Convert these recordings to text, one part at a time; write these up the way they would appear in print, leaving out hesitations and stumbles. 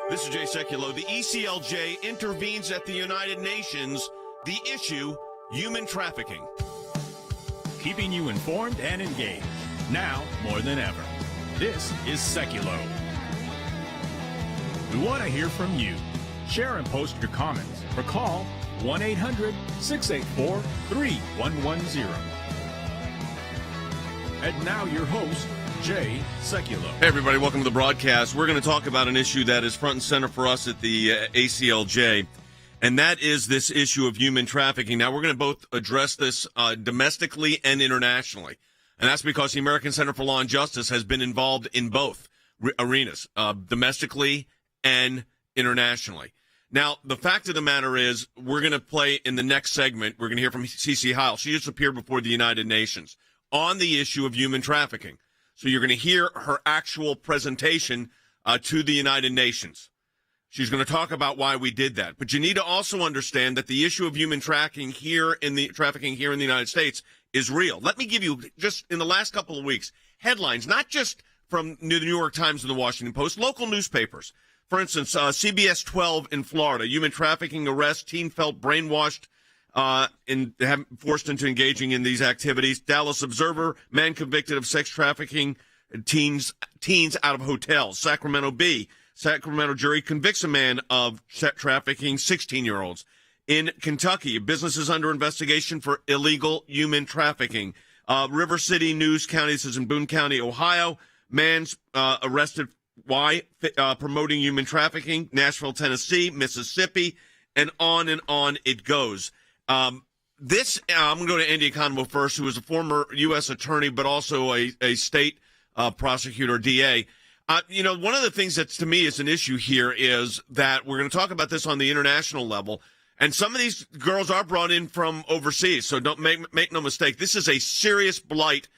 This is Jay Sekulow. The ECLJ intervenes at the United Nations. The issue, human trafficking. Keeping you informed and engaged, now more than ever. This is Sekulow. We want to hear from you. Share and post your comments or call 1-800-684-3110. And now your host, Jay Sekulow. Hey, everybody. Welcome to the broadcast. We're going to talk about an issue that is front and center for us at the ACLJ, and that is this issue of human trafficking. Now, we're going to both address this domestically and internationally, and that's because the American Center for Law and Justice has been involved in both arenas, domestically and internationally. Now, the fact of the matter is, we're going to play in the next segment, we're going to hear from CC Heil. She just appeared before the United Nations on the issue of human trafficking. So you're going to hear her actual presentation to the United Nations. She's going to talk about why we did that. But you need to also understand that the issue of human trafficking here in the United States is real. Let me give you, just in the last couple of weeks, headlines, not just from the New York Times and the Washington Post, local newspapers. For instance, CBS 12 in Florida, human trafficking arrest, teen felt brainwashed and forced into engaging in these activities. Dallas Observer, man convicted of sex trafficking teens out of hotels. Sacramento Bee, Sacramento jury convicts a man of trafficking 16-year-olds. In Kentucky, business is under investigation for illegal human trafficking. River City News County, this is in Boone County, Ohio, man's arrested. Why? Promoting human trafficking. Nashville, Tennessee, Mississippi, and on it goes. I'm going to go to Andy Economo first, who is a former U.S. attorney, but also a state prosecutor, DA. One of the things that to me is an issue here is that we're going to talk about this on the international level, and some of these girls are brought in from overseas, so don't make no mistake. This is a serious blight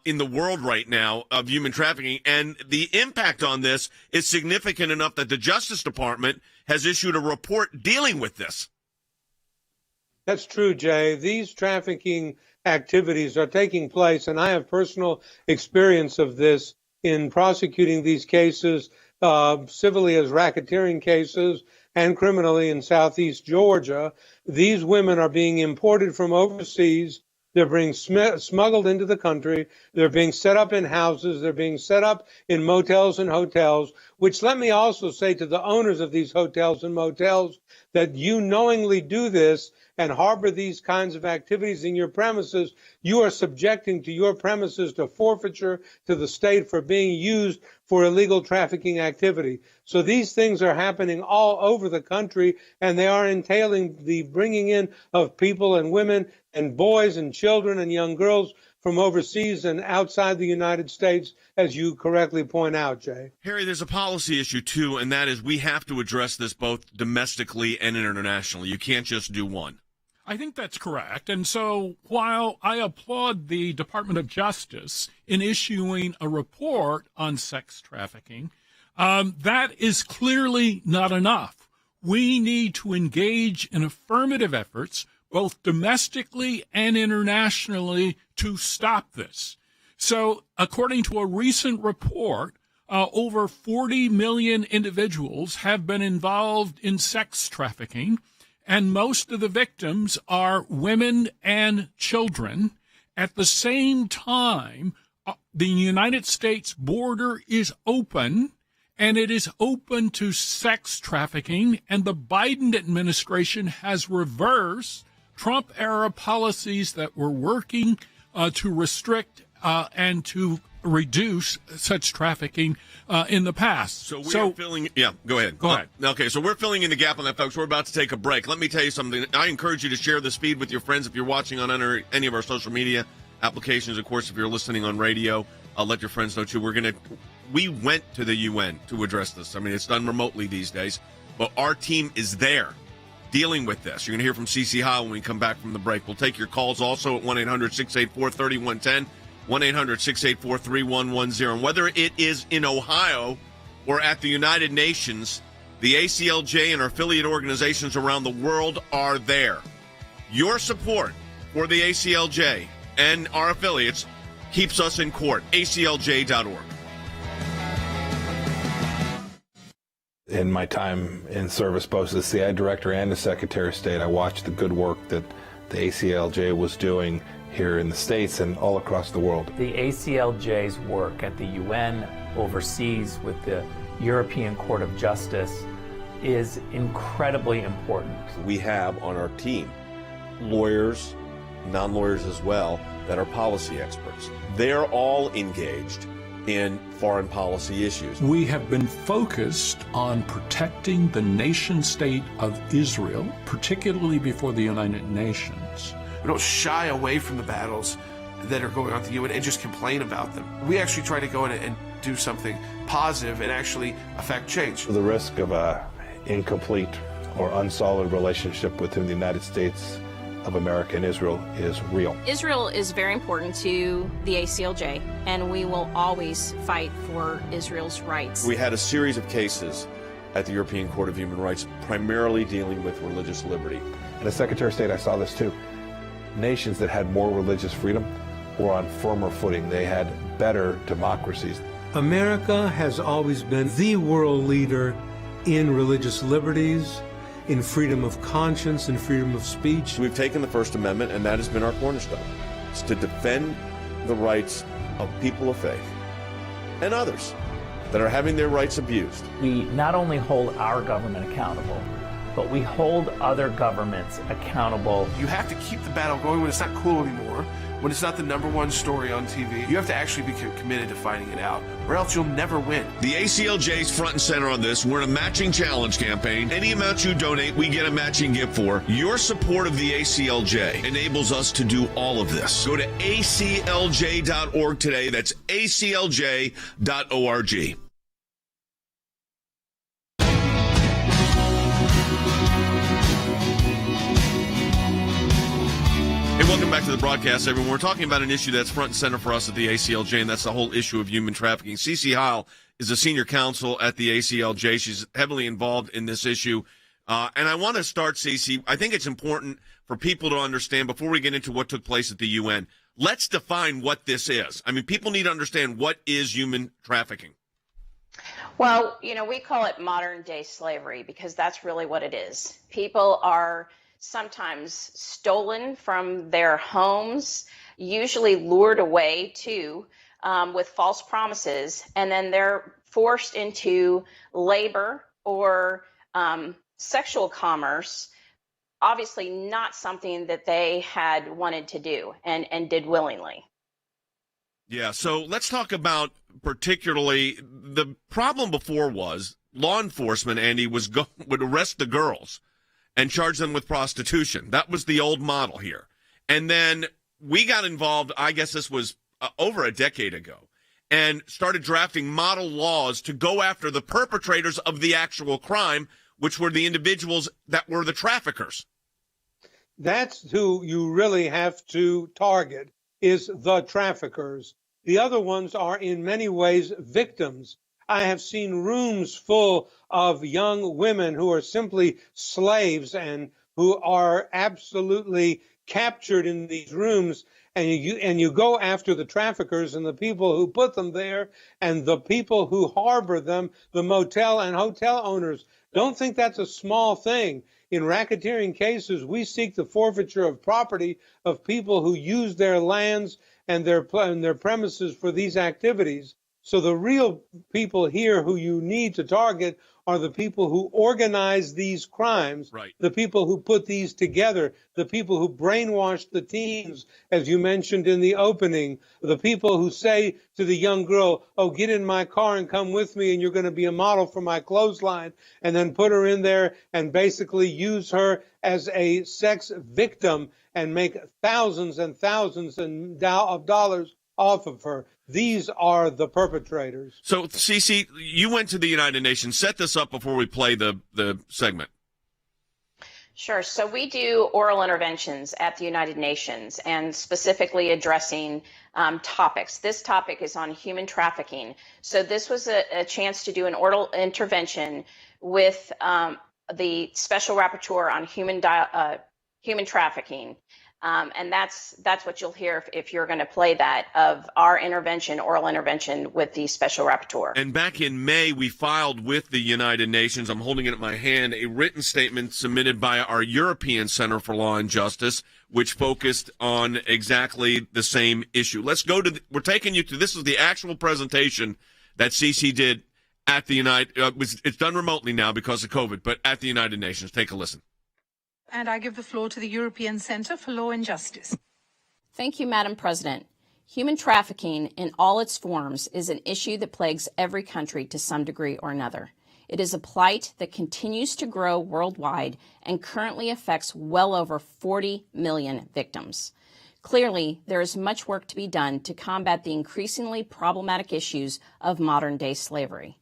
in the world right now of human trafficking, and the impact on this is significant enough that the Justice Department has issued a report dealing with this. That's true, Jay. These trafficking activities are taking place, and I have personal experience of this in prosecuting these cases civilly as racketeering cases and criminally in southeast Georgia. These women are being imported from overseas. They're being smuggled into the country. They're being set up in houses. They're being set up in motels and hotels, which let me also say to the owners of these hotels and motels that you knowingly do this and harbor these kinds of activities in your premises, you are subjecting to your premises to forfeiture to the state for being used for illegal trafficking activity. So these things are happening all over the country, and they are entailing the bringing in of people and women and boys and children and young girls from overseas and outside the United States, as you correctly point out, Jay. Harry, there's a policy issue, too, and that is we have to address this both domestically and internationally. You can't just do one. I think that's correct. And so while I applaud the Department of Justice in issuing a report on sex trafficking, that is clearly not enough. We need to engage in affirmative efforts, both domestically and internationally, to stop this. So according to a recent report, over 40 million individuals have been involved in sex trafficking, and most of the victims are women and children. At the same time, the United States border is open, and it is open to sex trafficking, and the Biden administration has reversed Trump-era policies that were working to restrict and to reduce such trafficking in the past. So we're filling. Yeah, go ahead. Go ahead. Okay, so we're filling in the gap on that, folks. We're about to take a break. Let me tell you something. I encourage you to share this feed with your friends if you're watching on any of our social media applications. Of course, if you're listening on radio, let your friends know too. We went to the UN to address this. I mean, it's done remotely these days, but our team is there dealing with this. You're going to hear from CC Heil when we come back from the break. We'll take your calls also at 1-800-684-3110. 1-800-684-3110. And whether it is in Ohio or at the United Nations, the ACLJ and our affiliate organizations around the world are there. Your support for the ACLJ and our affiliates keeps us in court. ACLJ.org. In my time in service, both as the CIA Director and as Secretary of State, I watched the good work that the ACLJ was doing here in the States and all across the world. The ACLJ's work at the UN, overseas with the European Court of Justice, is incredibly important. We have on our team lawyers, non-lawyers as well, that are policy experts. They're all engaged in foreign policy issues. We have been focused on protecting the nation state of Israel, particularly before the United Nations. We don't shy away from the battles that are going on at the UN and just complain about them. We actually try to go in and do something positive and actually affect change. The risk of a incomplete or unsolid relationship within the United States of America and Israel is real. Israel is very important to the ACLJ, and we will always fight for Israel's rights. We had a series of cases at the European Court of Human Rights, primarily dealing with religious liberty. And as Secretary of State, I saw this too. Nations that had more religious freedom were on firmer footing. They had better democracies. America has always been the world leader in religious liberties, in freedom of conscience and freedom of speech. We've taken the First Amendment, and that has been our cornerstone. It's to defend the rights of people of faith and others that are having their rights abused. We not only hold our government accountable, but we hold other governments accountable. You have to keep the battle going when it's not cool anymore, when it's not the #1 story on TV. You have to actually be committed to fighting it out, or else you'll never win. The ACLJ's front and center on this. We're in a matching challenge campaign. Any amount you donate, we get a matching gift for. Your support of the ACLJ enables us to do all of this. Go to aclj.org today. That's aclj.org. Hey, welcome back to the broadcast, everyone. We're talking about an issue that's front and center for us at the ACLJ, and that's the whole issue of human trafficking. Cece Heil is a senior counsel at the ACLJ. She's heavily involved in this issue. And I want to start, Cece, I think it's important for people to understand, before we get into what took place at the UN, let's define what this is. I mean, people need to understand, what is human trafficking? Well, we call it modern day slavery because that's really what it is. People are sometimes stolen from their homes, usually lured away too, with false promises, and then they're forced into labor or sexual commerce, obviously not something that they had wanted to do and did willingly. Yeah, so let's talk about particularly the problem before was law enforcement, Andy, would arrest the girls and charge them with prostitution. That was the old model here. And then we got involved, I guess this was over a decade ago, and started drafting model laws to go after the perpetrators of the actual crime, which were the individuals that were the traffickers. That's who you really have to target, is the traffickers. The other ones are in many ways victims. I have seen rooms full of young women who are simply slaves and who are absolutely captured in these rooms, and you go after the traffickers and the people who put them there and the people who harbor them, the motel and hotel owners. Don't think that's a small thing. In racketeering cases, we seek the forfeiture of property of people who use their lands and their premises for these activities. So the real people here who you need to target are the people who organize these crimes, right, the people who put these together, the people who brainwash the teens, as you mentioned in the opening, the people who say to the young girl, oh, get in my car and come with me and you're going to be a model for my clothesline, and then put her in there and basically use her as a sex victim and make thousands and thousands of dollars off of her. These are the perpetrators. So, Cece, you went to the United Nations. Set this up before we play the segment. Sure. So we do oral interventions at the United Nations and specifically addressing topics. This topic is on human trafficking. So this was a chance to do an oral intervention with the Special Rapporteur on human trafficking, And that's what you'll hear if you're going to play that of our oral intervention with the special rapporteur. And back in May, we filed with the United Nations, I'm holding it in my hand, a written statement submitted by our European Center for Law and Justice, which focused on exactly the same issue. Let's go to, we're taking you to, this is the actual presentation that CC did at the it's done remotely now because of COVID, but at the United Nations. Take a listen. And I give the floor to the European Centre for Law and Justice. Thank you, Madam President. Human trafficking in all its forms is an issue that plagues every country to some degree or another. It is a plight that continues to grow worldwide and currently affects well over 40 million victims. Clearly, there is much work to be done to combat the increasingly problematic issues of modern-day slavery.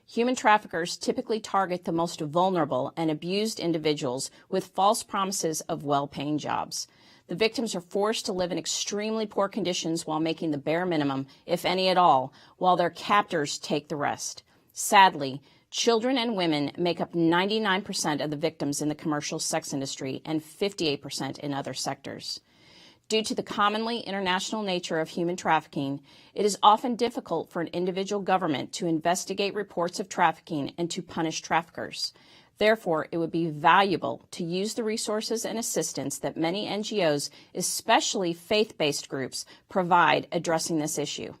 Human traffickers typically target the most vulnerable and abused individuals with false promises of well-paying jobs. The victims are forced to live in extremely poor conditions while making the bare minimum, if any at all, while their captors take the rest. Sadly, children and women make up 99% of the victims in the commercial sex industry and 58% in other sectors. Due to the commonly international nature of human trafficking, it is often difficult for an individual government to investigate reports of trafficking and to punish traffickers. Therefore, it would be valuable to use the resources and assistance that many NGOs, especially faith-based groups, provide addressing this issue.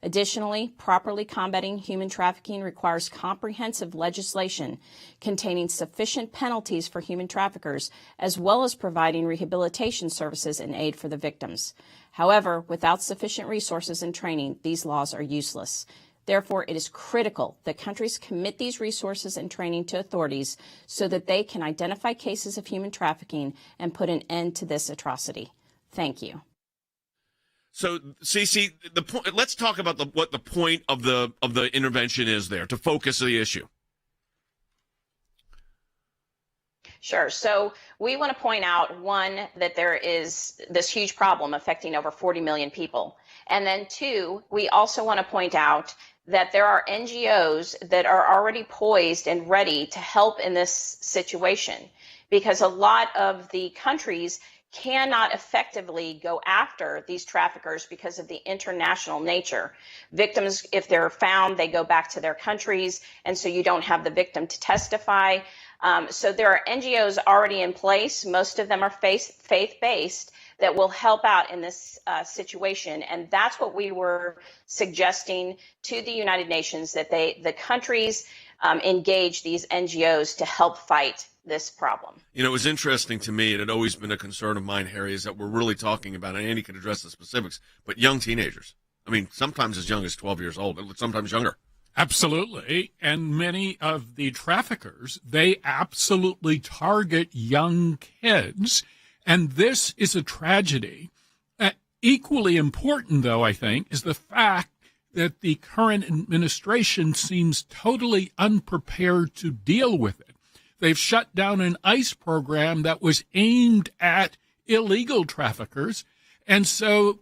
Additionally, properly combating human trafficking requires comprehensive legislation containing sufficient penalties for human traffickers, as well as providing rehabilitation services and aid for the victims. However, without sufficient resources and training, these laws are useless. Therefore, it is critical that countries commit these resources and training to authorities so that they can identify cases of human trafficking and put an end to this atrocity. Thank you. So, Cece, let's talk about what the point of the intervention is there, to focus the issue. Sure. So we want to point out, one, that there is this huge problem affecting over 40 million people. And then two, we also want to point out that there are NGOs that are already poised and ready to help in this situation, because a lot of the countries cannot effectively go after these traffickers because of the international nature. Victims, if they're found, they go back to their countries, and so you don't have the victim to testify. So there are NGOs already in place. Most of them are faith-based that will help out in this situation, and that's what we were suggesting to the United Nations, that the countries engage these NGOs to help fight this problem. You know, it was interesting to me, it had always been a concern of mine, Harry, is that we're really talking about, and Andy can address the specifics, but young teenagers. I mean, sometimes as young as 12 years old, sometimes younger. Absolutely. And many of the traffickers, they absolutely target young kids. And this is a tragedy. Equally important, though, I think, is the fact that the current administration seems totally unprepared to deal with it. They've shut down an ICE program that was aimed at illegal traffickers. And so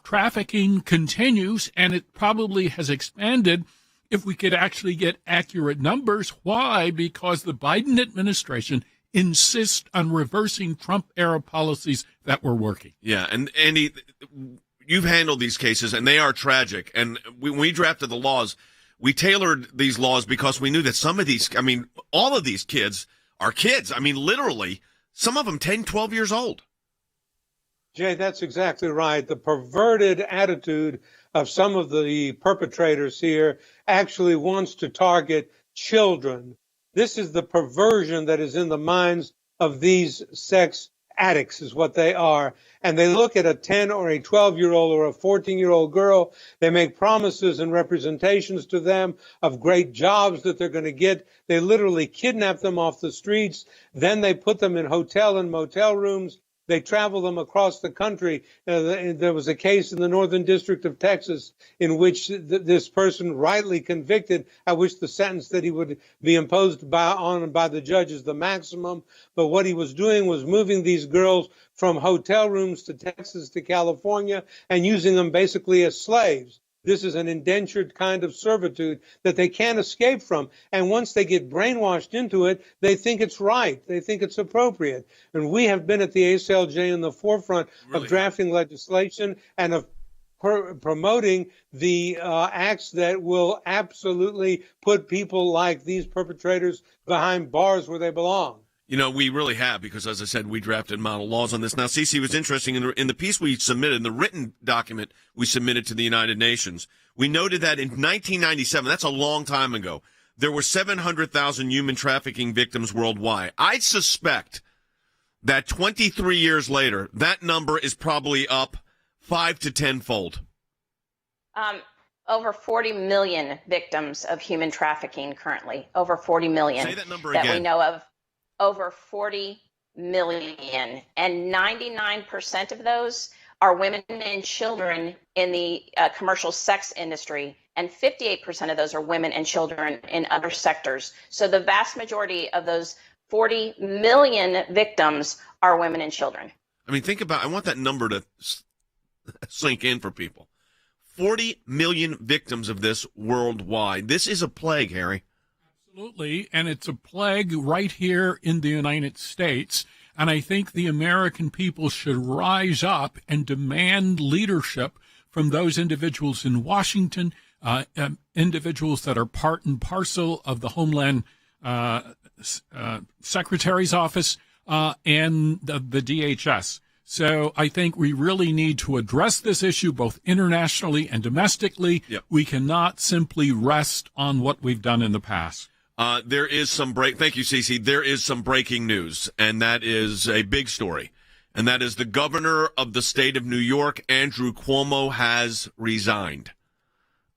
trafficking continues, and it probably has expanded. If we could actually get accurate numbers. Why? Because the Biden administration insists on reversing Trump-era policies that were working. Yeah, and Andy, you've handled these cases, and they are tragic. And when we drafted the laws, we tailored these laws because we knew that some of these, I mean, all of these kids are kids. I mean, literally, some of them 10, 12 years old. Jay, that's exactly right. The perverted attitude of some of the perpetrators here actually wants to target children. This is the perversion that is in the minds of these sex addicts, is what they are. And they look at a 10 or a 12-year-old or a 14-year-old girl. They make promises and representations to them of great jobs that they're going to get. They literally kidnap them off the streets. Then they put them in hotel and motel rooms. They travel them across the country. There was a case in the Northern District of Texas in which this person, rightly convicted, I wish the sentence that he would be imposed by the judge is the maximum. But what he was doing was moving these girls from hotel rooms to Texas to California and using them basically as slaves. this is an indentured kind of servitude that they can't escape from. And once they get brainwashed into it, they think it's right. They think it's appropriate. And we have been at the ACLJ in the forefront of drafting legislation and of promoting the acts that will absolutely put people like these perpetrators behind bars where they belong. You know, we really have, because, as I said, we drafted model laws on this. Now, Cece, was interesting in the piece we submitted, in the written document we submitted to the United Nations, we noted that in 1997, that's a long time ago, there were 700,000 human trafficking victims worldwide. I suspect that 23 years later, that number is probably up 5 to 10-fold. Over 40 million victims of human trafficking currently. Over 40 million. Say that number that again. We know of. Over 40 million. And 99% of those are women and children in the commercial sex industry. And 58% of those are women and children in other sectors. So the vast majority of those 40 million victims are women and children. I mean, think about, I want that number to sink in for people. 40 million victims of this worldwide. This is a plague, Harry. Absolutely, and it's a plague right here in the United States. And I think the American people should rise up and demand leadership from those individuals in Washington, individuals that are part and parcel of the Homeland Secretary's office and the DHS. So I think we really need to address this issue both internationally and domestically. Yep. We cannot simply rest on what we've done in the past. There is some thank you, Cece. There is some breaking news, and that is a big story. And that is the governor of the state of New York, Andrew Cuomo, has resigned,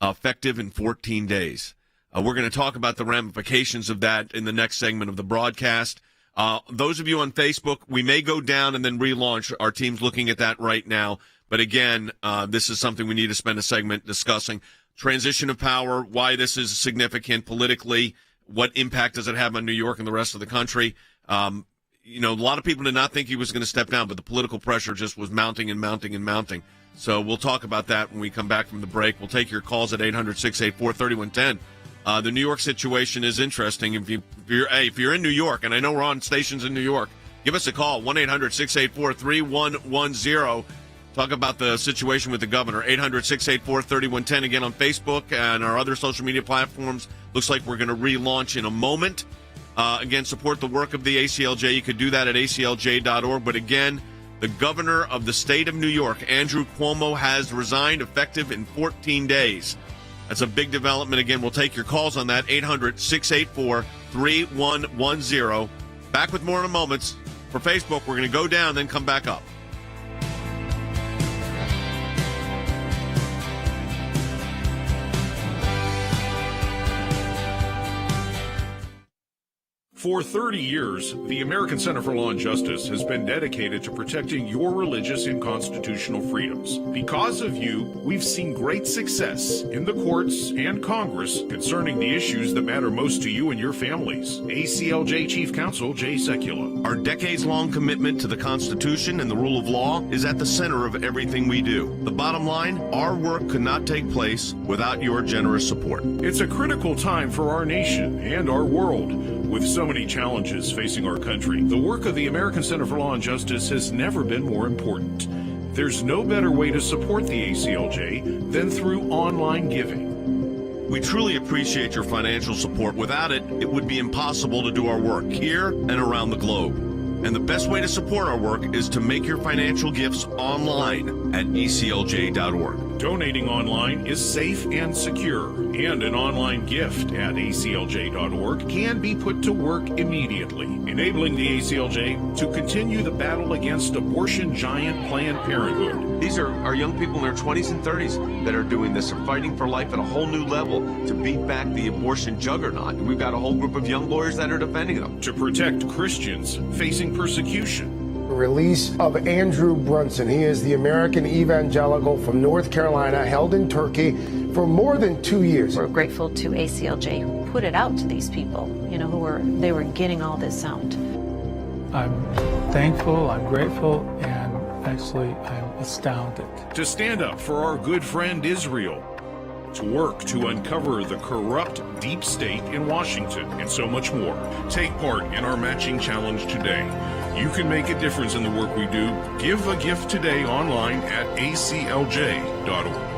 effective in 14 days. We're going to talk about the ramifications of that in the next segment of the broadcast. Those of you on Facebook, we may go down and then relaunch. Our team's looking at that right now. But again, this is something we need to spend a segment discussing. Transition of power, why this is significant politically, what impact does it have on New York and the rest of the country? You know, a lot of people did not think he was going to step down, but the political pressure just was mounting and mounting and mounting. So we'll talk about that when we come back from the break. We'll take your calls at 800-684-3110. The New York situation is interesting. If you're in New York, and I know we're on stations in New York, give us a call, 1-800-684-3110. Talk about the situation with the governor, 800-684-3110. Again, on Facebook and our other social media platforms. Looks like we're going to relaunch in a moment. Again, support the work of the ACLJ. You could do that at aclj.org. But again, the governor of the state of New York, Andrew Cuomo, has resigned effective in 14 days. That's a big development. Again, we'll take your calls on that, 800-684-3110. Back with more in a moment. For Facebook, we're going to go down, then come back up. For 30 years, the American Center for Law and Justice has been dedicated to protecting your religious and constitutional freedoms. Because of you, we've seen great success in the courts and Congress concerning the issues that matter most to you and your families. ACLJ Chief Counsel Jay Sekulow. Our decades-long commitment to the Constitution and the rule of law is at the center of everything we do. The bottom line, our work could not take place without your generous support. It's a critical time for our nation and our world. With so many challenges facing our country, the work of the American Center for Law and Justice has never been more important. There's no better way to support the ACLJ than through online giving. We truly appreciate your financial support. Without it, it would be impossible to do our work here and around the globe. And the best way to support our work is to make your financial gifts online at ECLJ.org. Donating online is safe and secure, and an online gift at ACLJ.org can be put to work immediately, enabling the ACLJ to continue the battle against abortion giant Planned Parenthood. These are our young people in their 20s and 30s that are doing this, are fighting for life at a whole new level to beat back the abortion juggernaut. And we've got a whole group of young lawyers that are defending them. To protect Christians facing persecution. The release of Andrew Brunson. He is the American evangelical from North Carolina, held in Turkey for more than 2 years. We're grateful to ACLJ who put it out to these people, they were getting all this out. I'm thankful, I'm grateful, and actually I'm astounded. To stand up for our good friend Israel. to work to uncover the corrupt deep state in Washington, and so much more. Take part in our matching challenge today. You can make a difference in the work we do. Give a gift today online at aclj.org.